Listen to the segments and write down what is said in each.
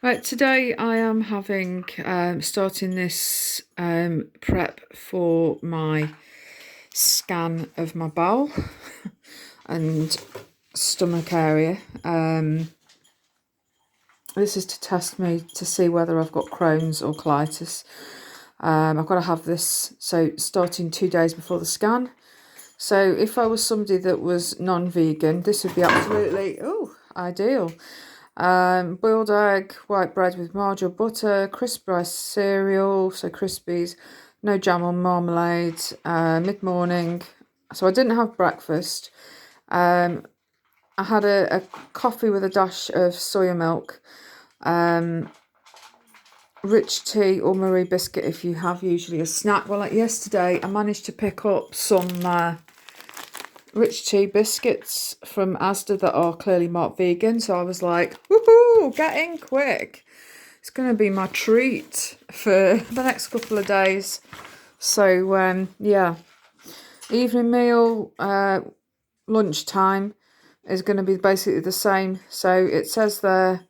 Right, today I am having starting this prep for my scan of my bowel and stomach area. This is to test me to see whether I've got Crohn's or colitis. I've got to have this starting 2 days before the scan. So if I was somebody that was non-vegan, this would be absolutely ideal. Boiled egg, white bread with marge or butter, crisp rice cereal, so Crispies, no jam or marmalade, mid-morning. So I didn't have breakfast. I had a coffee with a dash of soya milk, rich tea or Marie biscuit if you have usually a snack. Well, like yesterday, I managed to pick up some rich tea biscuits from Asda that are clearly marked vegan. So I was like, woohoo, get in quick. It's going to be my treat for the next couple of days. So, yeah, evening meal, lunchtime is going to be basically the same. So it says there,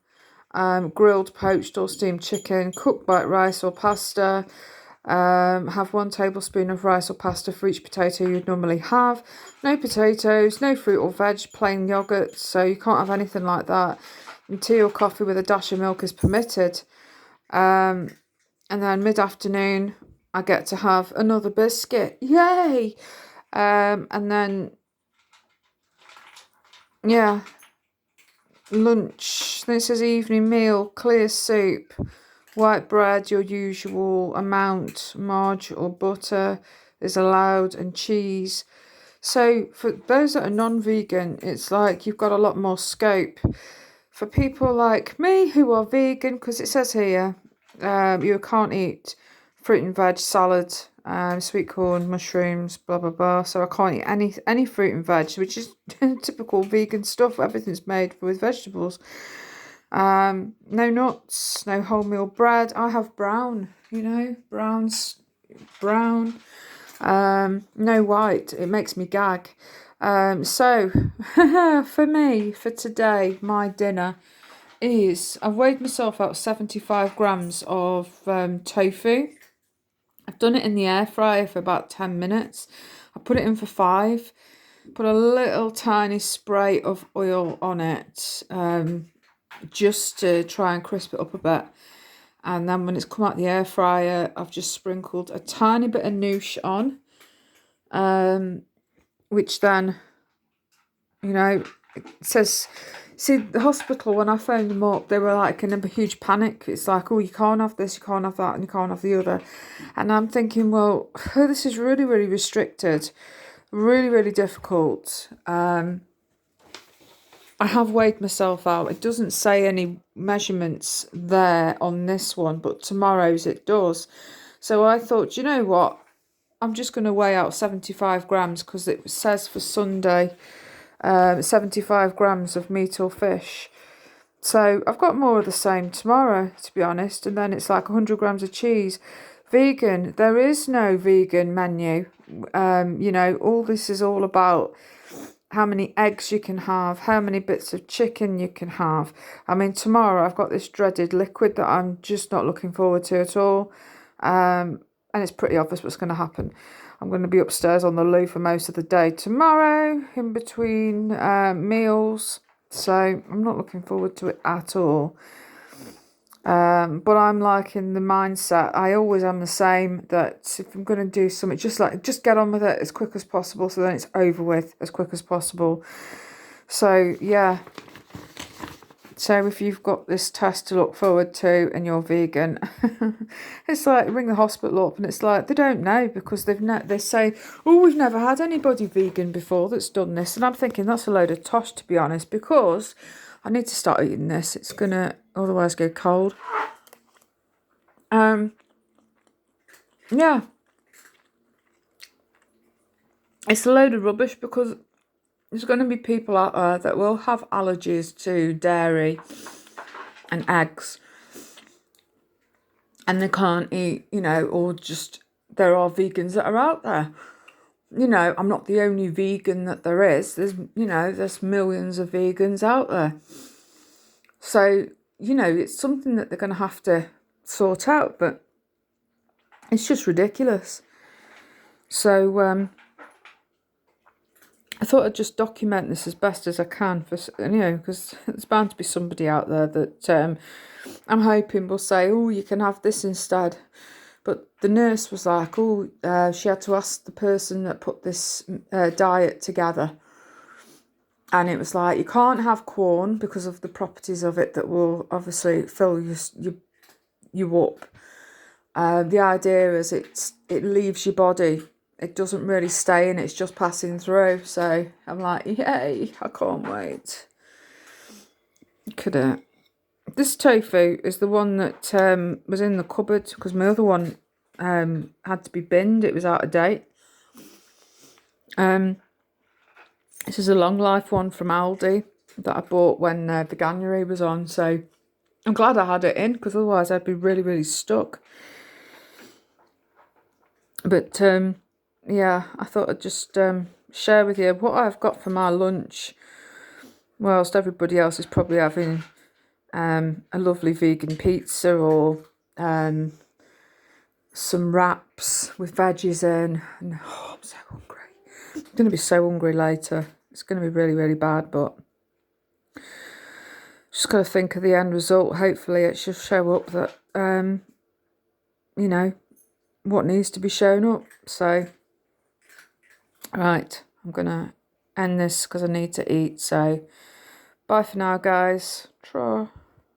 grilled, poached or steamed chicken, cooked white rice or pasta. Have 1 tablespoon of rice or pasta for each potato you'd normally have. No potatoes, no fruit or veg, plain yogurt, so you can't have anything like that. And tea or coffee with a dash of milk is permitted. And then mid-afternoon, I get to have another biscuit. Yay! And then, yeah, lunch. Then it says evening meal, clear soup, white bread, your usual amount, marge or butter is allowed, and cheese. So for those that are non-vegan, it's like you've got a lot more scope. For people like me who are vegan, because it says here, you can't eat fruit and veg, salad, sweet corn, mushrooms, blah blah blah. So I can't eat any fruit and veg, which is typical vegan stuff. Everything's made with vegetables. No nuts, no wholemeal bread. I have brown, brown. No white. It makes me gag. So for me, for today, my dinner is I've weighed myself out 75 grams of tofu. I've done it in the air fryer for about 10 minutes. I put it in for 5. Put a little tiny spray of oil on it, just to try and crisp it up a bit. And then when it's come out the air fryer, I've just sprinkled a tiny bit of nooch on, which then, it says, see, the hospital, when I phoned them up, they were like in a huge panic. It's like, oh, you can't have this, you can't have that, and you can't have the other. And I'm thinking, well, this is really, really restricted, really, really difficult. I have weighed myself out. It doesn't say any measurements there on this one, but tomorrow's it does. So I thought, you know what? I'm just going to weigh out 75 grams because it says for Sunday, 75 grams of meat or fish. So I've got more of the same tomorrow, to be honest. And then it's like 100 grams of cheese. Vegan, there is no vegan menu. All this is all about how many eggs you can have, how many bits of chicken you can have. I mean, tomorrow I've got this dreaded liquid that I'm just not looking forward to at all. And it's pretty obvious what's going to happen. I'm going to be upstairs on the loo for most of the day tomorrow, in between meals. So I'm not looking forward to it at all. But I'm like in the mindset, I always am the same, that if I'm going to do something, just get on with it as quick as possible, so then it's over with as quick as possible. So yeah, so if you've got this test to look forward to and you're vegan, it's like ring the hospital up and it's like they don't know, because they say, oh, we've never had anybody vegan before that's done this. And I'm thinking that's a load of tosh, to be honest, because I need to start eating this. It's going to otherwise go cold. Yeah. It's a load of rubbish, because there's going to be people out there that will have allergies to dairy and eggs. And they can't eat, or just there are vegans that are out there. I'm not the only vegan that there is. There's millions of vegans out there. So you know, it's something that they're going to have to sort out, but it's just ridiculous. So I thought I'd just document this as best as I can, for, you know, because there's bound to be somebody out there that I'm hoping will say, oh, you can have this instead. But the nurse was like, oh, she had to ask the person that put this diet together. And it was like, you can't have corn because of the properties of it that will obviously fill you up. The idea is it leaves your body. It doesn't really stay in, it's just passing through. So I'm like, yay, I can't wait. Look at it. This tofu is the one that was in the cupboard because my other one had to be binned. It was out of date. This is a long life one from Aldi that I bought when the January was on. So I'm glad I had it in because otherwise I'd be really, really stuck. But yeah, I thought I'd just share with you what I've got for my lunch, whilst everybody else is probably having a lovely vegan pizza or some wraps with veggies in. And oh, I'm so hungry. I'm going to be so hungry later. It's going to be really, really bad, but just got to think of the end result. Hopefully it should show up that, you know, what needs to be shown up. So, right, I'm going to end this because I need to eat. So, bye for now, guys. Try.